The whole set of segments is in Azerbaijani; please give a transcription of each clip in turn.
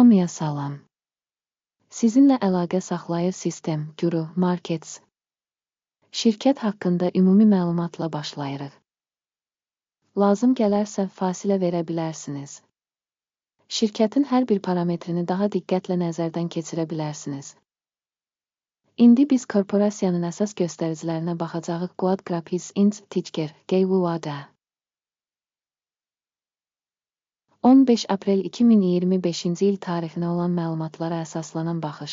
Hamıya salam. Sizinlə əlaqə saxlayır Sistem Guru Markets. Şirkət haqqında ümumi məlumatla başlayırıq. Lazım gələrsə fasilə verə bilərsiniz. Şirkətin hər bir parametrini daha diqqətlə nəzərdən keçirə bilərsiniz. İndi biz korporasiyanın əsas göstəricilərinə baxacağıq. Quad Graphics Inc. Ticker GWAD 15 aprel 2025-ci il tarixinə olan məlumatlara əsaslanan baxış.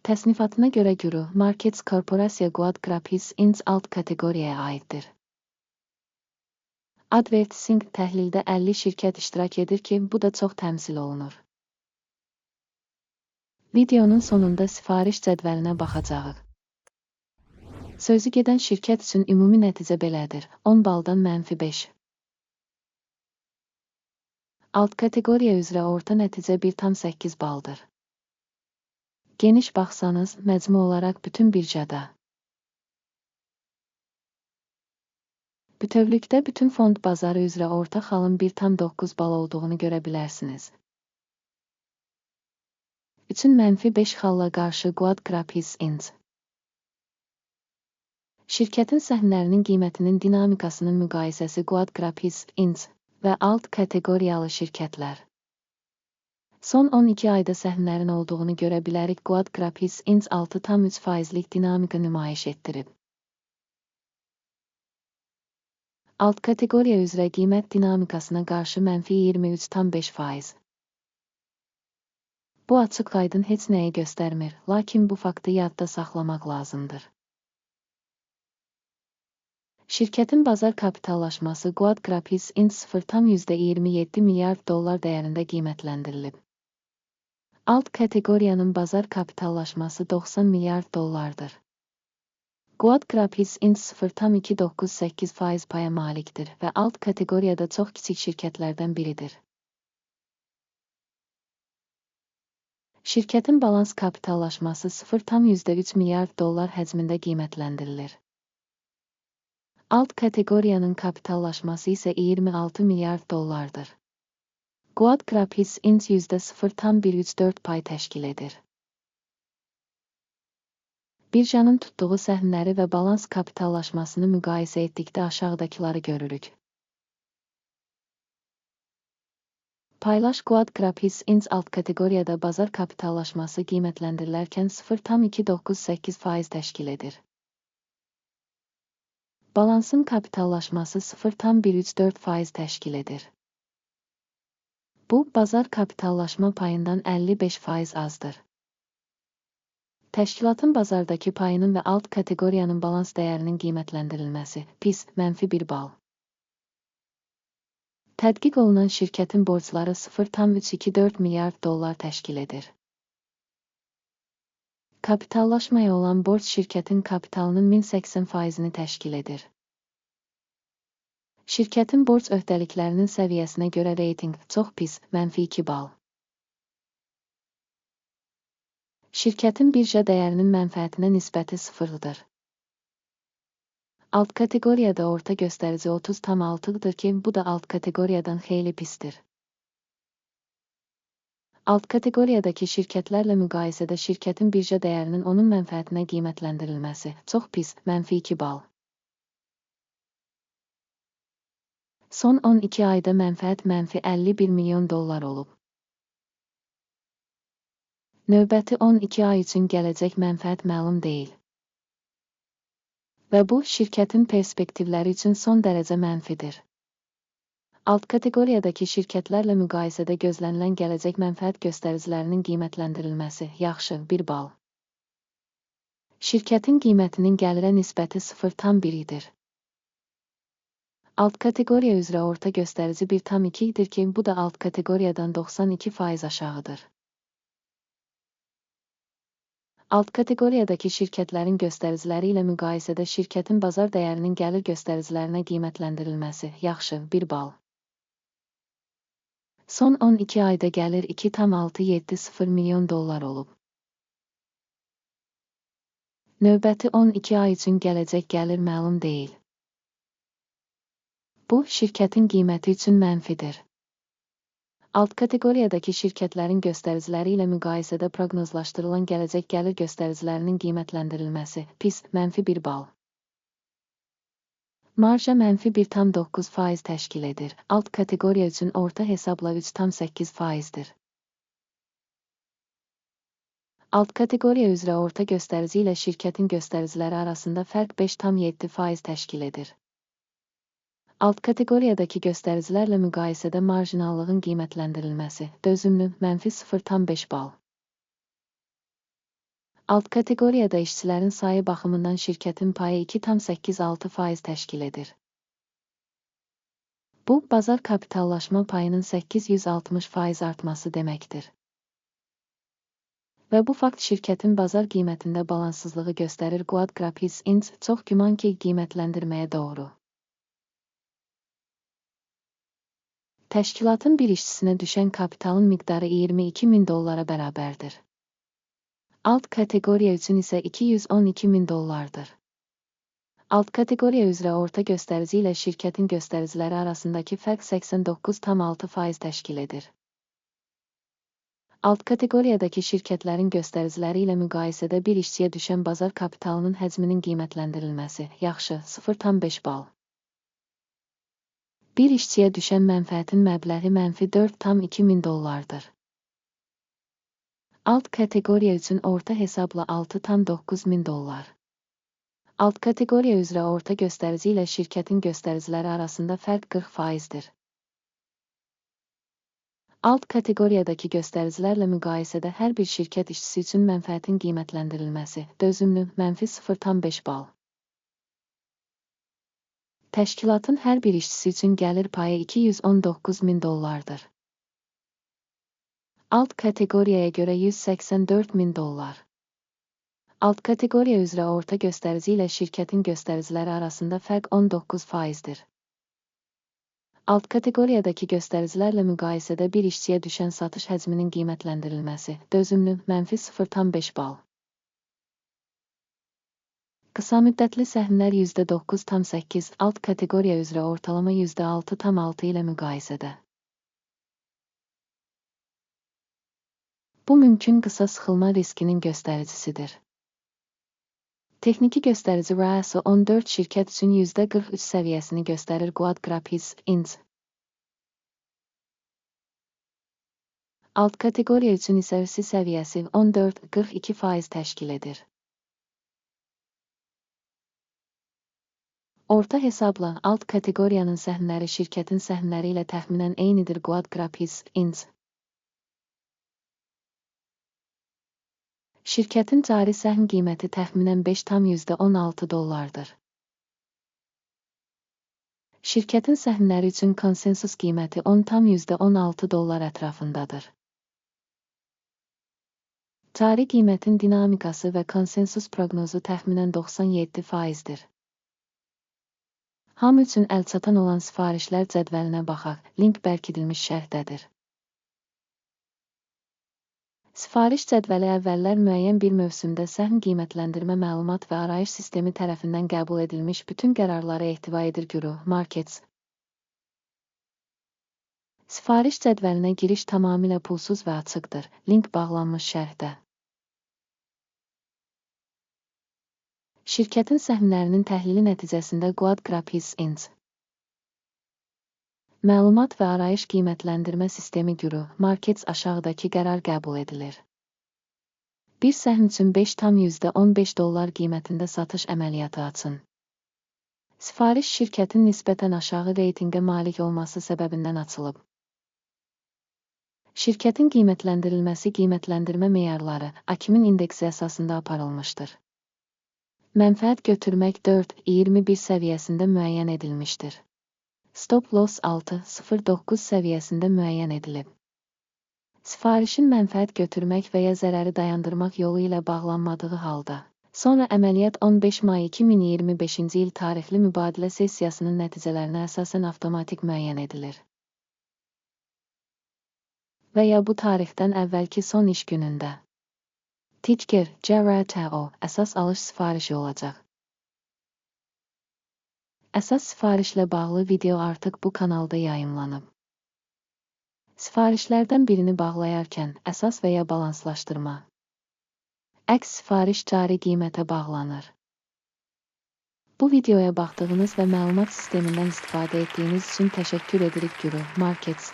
Təsnifatına görə Guru Markets Korporasiya Quad Graphics Inc. alt kateqoriyaya aiddir. Advertising təhlildə 50 şirkət iştirak edir ki, bu da çox təmsil olunur. Videonun sonunda sifariş cədvəlinə baxacağıq. Sözü gedən şirkət üçün ümumi nəticə belədir: 10 baldan -5. Alt kateqoriya üzrə orta nəticə 1,8 baldır. Geniş baxsanız, məcmu olaraq bütün birjada. Bütövlükdə bütün fond bazarı üzrə orta xalın 1,9 bal olduğunu görə bilərsiniz. Üçün -5 xalla qarşı Quad Graphics Inc. Şirkətin səhnələrinin qiymətinin dinamikasının müqayisəsi Quad Graphics Inc. və alt kateqoriyalı şirkətlər. Son 12 ayda səhnələrin olduğunu görə bilərik. Quad Graphics Inc. 6,3%lik dinamika nümayiş etdirib. Alt kateqoriya üzrə qiymət dinamikasına qarşı -23,5%. Bu açıq aydın heç nəyi göstərmir, lakin bu faktı yadda saxlamaq lazımdır. Şirkətin bazar kapitallaşması Quad Graphics Inc. 0,27 milyard dollar dəyərində qiymətləndirilib. Alt kateqoriyanın bazar kapitallaşması 90 milyard dollardır. Quad Graphics Inc. 0,298% paya malikdir və alt kateqoriyada çox kiçik şirkətlərdən biridir. Şirkətin balans kapitallaşması 0,3 milyard dollar həcmində qiymətləndirilir. Alt kateqoriyanın kapitallaşması isə 26 milyard dollardır. Quad Graphics Inc. %0,134% təşkil edir. Birjanın tutduğu səhmləri və balans kapitallaşmasını müqayisə etdikdə aşağıdakıları görürük. Paylaş Quad Graphics Inc. alt kateqoriyada bazar kapitallaşması qiymətləndirilərkən 0,298% təşkil edir. Balansın kapitallaşması 0,134% təşkil edir. Bu, bazar kapitallaşma payından 55% azdır. Təşkilatın bazardakı payının və alt kateqoriyanın balans dəyərinin qiymətləndirilməsi, PIS, -1 bal. Tədqiq olunan şirkətin borcları 0,324 milyard dollar təşkil edir. Kapitallaşmaya olan borc şirkətin kapitalının 1080%-ni təşkil edir. Şirkətin borc öhdəliklərinin səviyyəsinə görə reytinq çox pis, -2 bal. Şirkətin birja dəyərinin mənfəətinə nisbəti 0-dır. Alt kateqoriyada orta göstərici 30,6-dır ki, bu da alt kateqoriyadan xeyli pisdir. Alt kateqoriyadakı şirkətlərlə müqayisədə şirkətin birja dəyərinin onun mənfəətinə qiymətləndirilməsi çox pis, -2 bal. Son 12 ayda mənfəət -51 milyon dollar olub. Növbəti 12 ay üçün gələcək mənfəət məlum deyil. Və bu, şirkətin perspektivləri üçün son dərəcə mənfidir. Alt kateqoriyadakı şirkətlərlə müqayisədə gözlənilən gələcək mənfəət göstəricilərinin qiymətləndirilməsi yaxşı, 1 bal. Şirkətin qiymətinin gəlirə nisbəti 0,1-dir. Alt kateqoriya üzrə orta göstərici 1,2-dir ki, bu da alt kateqoriyadan 92% aşağıdır. Alt kateqoriyadakı şirkətlərin göstəriciləri ilə müqayisədə şirkətin bazar dəyərinin gəlir göstəricilərinə qiymətləndirilməsi yaxşı, 1 bal. Son 12 ayda gəlir 2,670 milyon dollar olub. Növbəti 12 ay üçün gələcək gəlir məlum deyil. Bu, şirkətin qiyməti üçün mənfidir. Alt kateqoriyadakı şirkətlərin göstəriciləri ilə müqayisədə proqnozlaşdırılan gələcək gəlir göstəricilərinin qiymətləndirilməsi, PIS, -1 bal. Marja -1,9% təşkil edir. Alt kateqoriya üçün orta hesabla 3,8%dir. Alt kateqoriya üzrə orta göstərici ilə şirkətin göstəriciləri arasında fərq 5,7% təşkil edir. Alt kateqoriyadakı göstəricilərlə müqayisədə marjinallığın qiymətləndirilməsi, dözümlü, -0,5 bal. Alt kateqoriyada işçilərin sayı baxımından şirkətin payı 2,86% təşkil edir. Bu, bazar kapitallaşma payının 860% artması deməkdir. Və bu fakt şirkətin bazar qiymətində balanssızlığı göstərir. Quad-Graphics Inc. çox güman ki, qiymətləndirməyə doğru. Təşkilatın bir işçisinə düşən kapitalın miqdarı $22.000 bərabərdir. Alt kateqoriya üçün isə $212.000. Alt kateqoriya üzrə orta göstərici ilə şirkətin göstəriciləri arasındakı fərq 89,6% təşkil edir. Alt kateqoriyadakı şirkətlərin göstəriciləri ilə müqayisədə bir işçiyə düşən bazar kapitalının həcminin qiymətləndirilməsi, yaxşı, 0,5 bal. Bir işçiyə düşən mənfəətin məbləği -$4,200. Alt kateqoriya üçün orta hesabla $6,900. Alt kateqoriya üzrə orta göstərici ilə şirkətin göstəriciləri arasında fərq 40%dir. Alt kateqoriyadakı göstəricilərlə müqayisədə hər bir şirkət işçisi üçün mənfəətin qiymətləndirilməsi, dözümlü, -0,5 bal. Təşkilatın hər bir işçisi üçün gəlir payı $219.000. Alt kateqoriyaya görə $184.000. Alt kateqoriya üzrə orta göstərici ilə şirkətin göstəriciləri arasında fərq 19%dir. Alt kateqoriyadakı göstəricilərlə müqayisədə bir işçiyə düşən satış həcminin qiymətləndirilməsi, dözümlü, -0,5 bal. Qısa müddətli səhmlər %9,8, alt kateqoriya üzrə ortalama %6,6 ilə müqayisədə. Bu mümkün qısa sıxılma riskinin göstəricisidir. Texniki göstərici RASO 14 şirkət üçün %43 səviyyəsini göstərir. Quad-Graphics Inc. Alt kateqoriya üçün isə RSI səviyyəsi 14,42% təşkil edir. Orta hesabla alt kateqoriyanın səhmləri şirkətin səhmləri ilə təxminən eynidir. Quad-Graphics Inc. Şirkətin cari səhm qiyməti təxminən $5,16. Şirkətin səhmləri üçün konsensus qiyməti $10,16 ətrafındadır. Cari qiymətin dinamikası və konsensus proqnozu təxminən 97%dir. Hamı üçün əlçatan olan sifarişlər cədvəlinə baxaq, link bərkidilmiş şərhdədir. Sifariş cədvəli əvvəllər müəyyən bir mövsümdə səhm qiymətləndirmə məlumat və arayış sistemi tərəfindən qəbul edilmiş bütün qərarları ehtiva edir. Guru Markets. Sifariş cədvəlinə giriş tamamilə pulsuz və açıqdır. Link bağlanmış şərhdə. Şirkətin səhmlərinin təhlili nəticəsində Quad-Graphics Inc. Məlumat və arayış qiymətləndirmə sistemi Guru Markets aşağıdakı qərar qəbul edilir. Bir səhm üçün $5,15 qiymətində satış əməliyyatı açın. Sifariş şirkətin nisbətən aşağı reytinqə malik olması səbəbindən açılıb. Şirkətin qiymətləndirilməsi qiymətləndirmə meyarları AKİMin indeksi əsasında aparılmışdır. Mənfəət götürmək 4,21 səviyyəsində müəyyən edilmişdir. Stop loss 6,09 səviyyəsində müəyyən edilib. Sifarişin mənfəət götürmək və ya zərəri dayandırmaq yolu ilə bağlanmadığı halda, sonra əməliyyat 15 may 2025-ci il tarixli mübadilə sessiyasının nəticələrinə əsasən avtomatik müəyyən edilir. Və ya bu tarixdən əvvəlki son iş günündə. Ticker, CRTO, əsas alış sifarişi olacaq. Əsas sifarişlə bağlı video artıq bu kanalda yayımlanıb. Sifarişlərdən birini bağlayarkən əsas və ya balanslaşdırma. Əks sifariş cari qiymətə bağlanır. Bu videoya baxdığınız və məlumat sistemindən istifadə etdiyiniz üçün təşəkkür edirik Guru Markets.